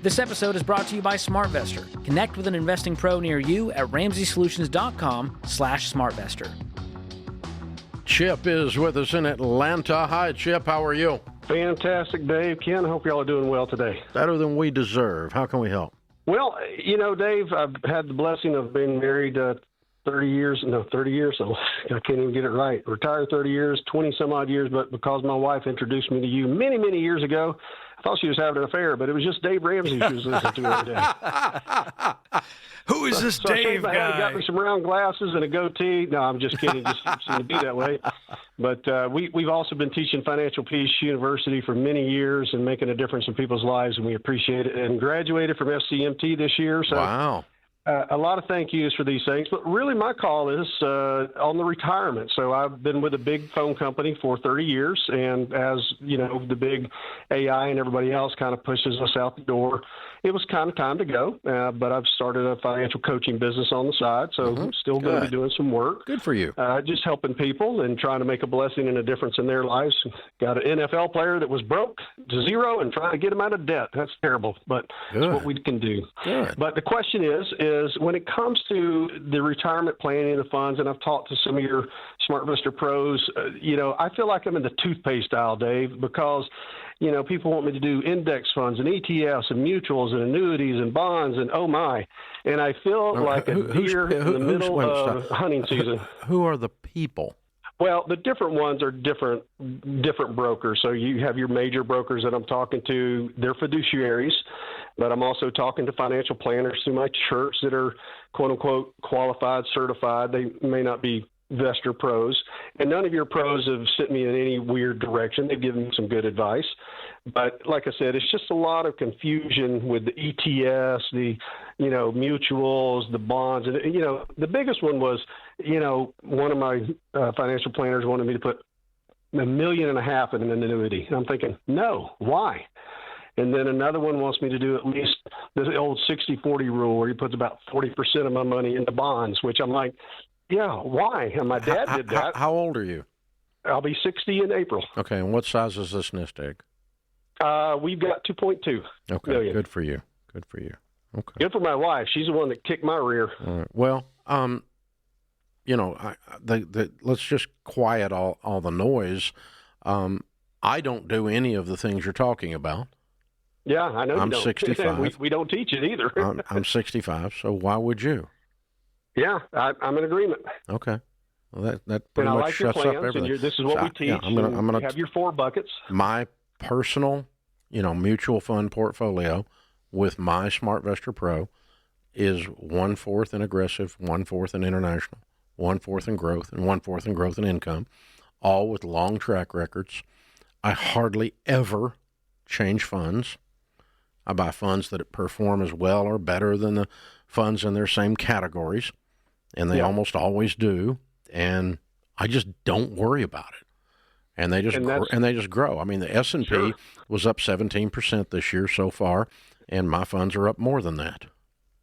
This episode is brought to you by SmartVestor. Connect with an investing pro near you at RamseySolutions.com/SmartVestor. Chip is with us in Atlanta. Hi, Chip. How are you? Fantastic, Dave. Ken, I hope y'all are doing well today. Better than we deserve. How can we help? Well, you know, Dave, I've had the blessing of being married 30 years, so I can't even get it right. Retired 30 years, 20-some-odd years, but because my wife introduced me to you many, many years ago, I thought she was having an affair, but it was just Dave Ramsey she was listening to every day. Who is this Dave guy? He got me some round glasses and a goatee. No, I'm just kidding. Just seemed to be that way. But we've also been teaching Financial Peace University for many years and making a difference in people's lives, and we appreciate it. And graduated from FCMT this year. So wow. A lot of thank yous for these things, but really my call is on the retirement. So I've been with a big phone company for 30 years, and as you know, the big AI and everybody else kind of pushes us out the door, it was kind of time to go. But I've started a financial coaching business on the side, so I'm still going to be doing some work. Good for you. Just helping people and trying to make a blessing and a difference in their lives. Got an NFL player that was broke to zero and trying to get him out of debt. That's terrible, but that's what we can do. Good. But the question is when it comes to the retirement planning and the funds, and I've talked to some of your SmartVestor pros, I feel like I'm in the toothpaste aisle, Dave, because, people want me to do index funds and ETFs and mutuals and annuities and bonds and oh my. And I feel like a deer in the middle of hunting season. Who are the people? Well, the different ones are different brokers. So you have your major brokers that I'm talking to. They're fiduciaries, but I'm also talking to financial planners through my church that are, quote unquote, qualified, certified. They may not be Vestor pros, and none of your pros have sent me in any weird direction. They've given me some good advice. But like I said, it's just a lot of confusion with the ETFs, the, mutuals, the bonds. And, the biggest one was, one of my financial planners wanted me to put $1.5 million in an annuity. And I'm thinking, no, why? And then another one wants me to do at least the old 60-40 rule where he puts about 40% of my money into bonds, which I'm like, yeah, why? And my dad did that. How old are you? I'll be 60 in April. Okay, and what size is this nest egg? We've got 2.2 million. Good for you. Good for you. Okay. Good for my wife. She's the one that kicked my rear. All right. Well, let's just quiet all the noise. I don't do any of the things you're talking about. Yeah, I know. I'm you don't. 65. we don't teach it either. I'm 65. So why would you? Yeah, I'm in agreement. Okay. Well, that pretty and much I like your shuts plans, up everything. And this is what we teach. Yeah, I'm gonna have your 4 buckets. My personal, mutual fund portfolio with my SmartVestor Pro is 1/4 in aggressive, 1/4 in international, 1/4 in growth, and 1/4 in growth and income, all with long track records. I hardly ever change funds. I buy funds that perform as well or better than the funds in their same categories, and they almost always do. And I just don't worry about it. And they just grow. I mean, the S&P was up 17% this year so far, and my funds are up more than that.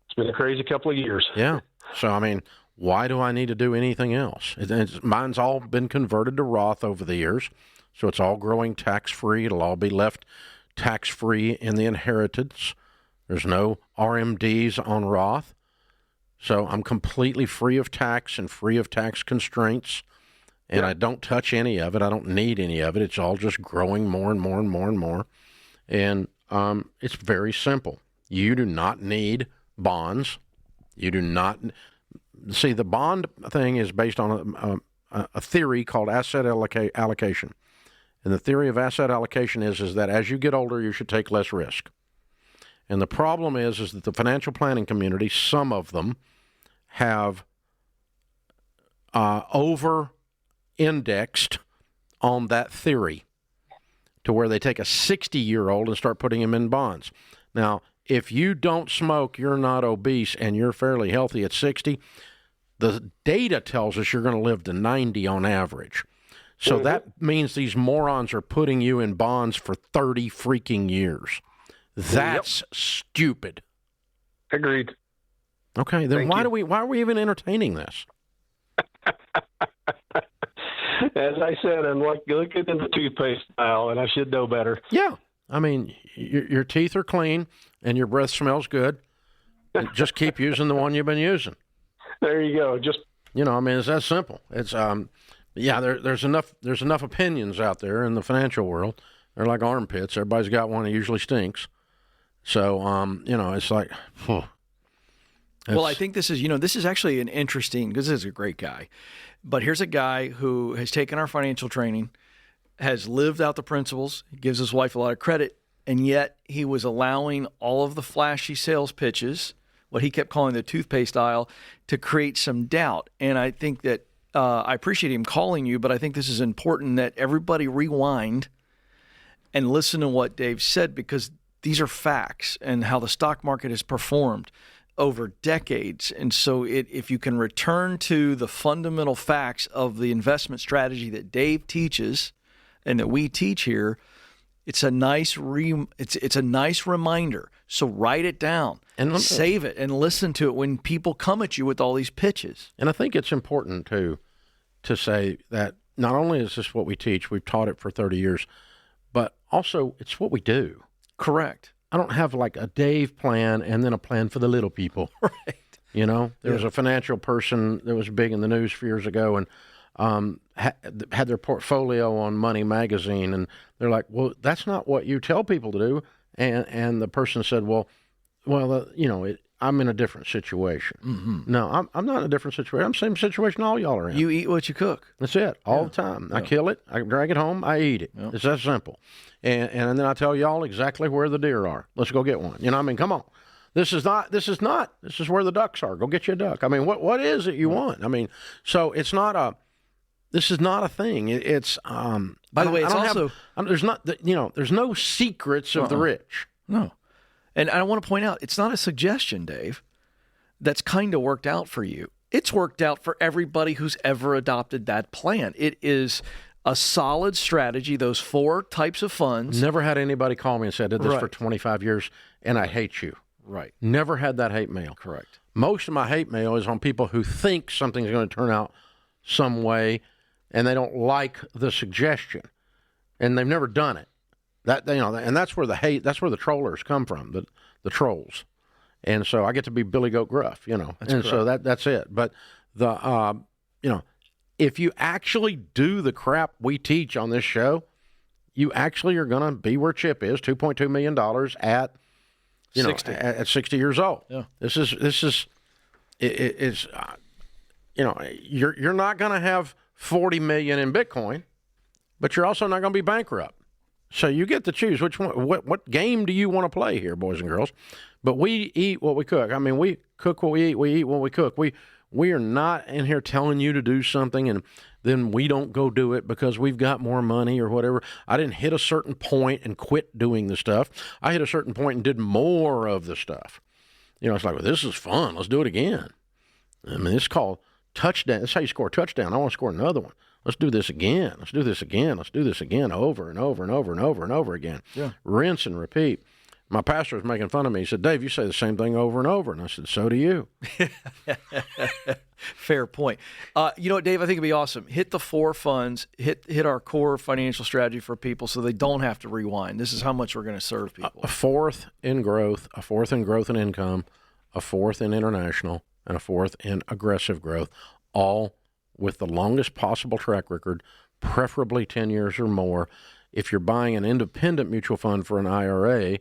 It's been a crazy couple of years. Yeah. So I mean, why do I need to do anything else? Mine's all been converted to Roth over the years, so it's all growing tax-free. It'll all be left tax-free in the inheritance. There's no RMDs on Roth. So I'm completely free of tax and free of tax constraints, and I don't touch any of it. I don't need any of it. It's all just growing more and more and more and more. And it's very simple. You do not need bonds. You do not – see, the bond thing is based on a theory called asset allocation. And the theory of asset allocation is that as you get older, you should take less risk. And the problem is that the financial planning community, some of them, have over-indexed on that theory to where they take a 60-year-old and start putting him in bonds. Now, if you don't smoke, you're not obese, and you're fairly healthy at 60, the data tells us you're going to live to 90 on average. So that means these morons are putting you in bonds for 30 freaking years. That's stupid. Agreed. Okay, then why are we even entertaining this? As I said, I'm like looking in the toothpaste aisle, and I should know better. Yeah. I mean, your teeth are clean and your breath smells good. Just keep using the one you've been using. There you go. Just I mean, it's that simple. It's there's enough opinions out there in the financial world. They're like armpits. Everybody's got one that usually stinks. So it's like, well, I think this is actually an interesting, because this is a great guy. But here's a guy who has taken our financial training, has lived out the principles, gives his wife a lot of credit, and yet he was allowing all of the flashy sales pitches, what he kept calling the toothpaste aisle, to create some doubt. And I think that I appreciate him calling you, but I think this is important that everybody rewind and listen to what Dave said, because these are facts and how the stock market has performed over decades. And so if you can return to the fundamental facts of the investment strategy that Dave teaches and that we teach here, it's a nice it's a nice reminder. So write it down and save it and listen to it when people come at you with all these pitches. And I think it's important to say that not only is this what we teach, we've taught it for 30 years, but also it's what we do. Correct. I don't have like a Dave plan and then a plan for the little people. Right. There was a financial person that was big in the news a few years ago and had their portfolio on Money Magazine, and they're like, well, that's not what you tell people to do. And the person said, I'm in a different situation. Mm-hmm. No, I'm not in a different situation. I'm the same situation all y'all are in. You eat what you cook. That's it, all the time. I kill it, I drag it home, I eat it. It's that simple. And then I tell y'all exactly where the deer are. Let's go get one. Come on. This is where the ducks are. Go get you a duck. I mean, what is it you want? I mean, so this is not a thing. It's by the way, it's also there's no secrets of the rich. No. And I want to point out, it's not a suggestion, Dave, that's kind of worked out for you. It's worked out for everybody who's ever adopted that plan. It is a solid strategy, those 4 types of funds. Never had anybody call me and say, I did this for 25 years and I hate you. Right. Never had that hate mail. Correct. Most of my hate mail is on people who think something's going to turn out some way and they don't like the suggestion and they've never done it. And that's where the hate, that's where the trollers come from, the trolls. And so I get to be Billy Goat Gruff, That's and correct. So that's it. But if you actually do the crap we teach on this show, you actually are going to be where Chip is, $2.2 million at 60. At 60 years old. Yeah. This is you're not going to have 40 million in Bitcoin, but you're also not going to be bankrupt. So you get to choose which one. What game do you want to play here, boys and girls? But we eat what we cook. I mean, we cook what we eat. We eat what we cook. We are not in here telling you to do something and then we don't go do it because we've got more money or whatever. I didn't hit a certain point and quit doing the stuff. I hit a certain point and did more of the stuff. It's like, well, this is fun. Let's do it again. I mean, it's called touchdown. That's how you score a touchdown. I want to score another one. Let's do this again. Let's do this again. Let's do this again over and over and over and over and over again. Yeah. Rinse and repeat. My pastor was making fun of me. He said, Dave, you say the same thing over and over. And I said, so do you. Fair point. You know what, Dave? I think it'd be awesome. Hit the 4 funds. Hit our core financial strategy for people so they don't have to rewind. This is how much we're going to serve people. A 4th in growth, a 4th in growth and income, a 4th in international, and a 4th in aggressive growth, all with the longest possible track record, preferably 10 years or more. If you're buying an independent mutual fund for an IRA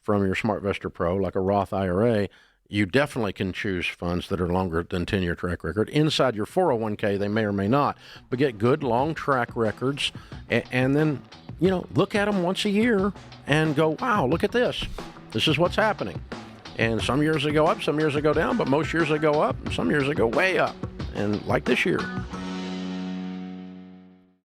from your SmartVestor Pro, like a Roth IRA, you definitely can choose funds that are longer than 10-year track record. Inside your 401k, they may or may not, but get good long track records and then, look at them once a year and go, wow, look at this. This is what's happening. And some years they go up, some years they go down, but most years they go up, and some years they go way up. And like this year,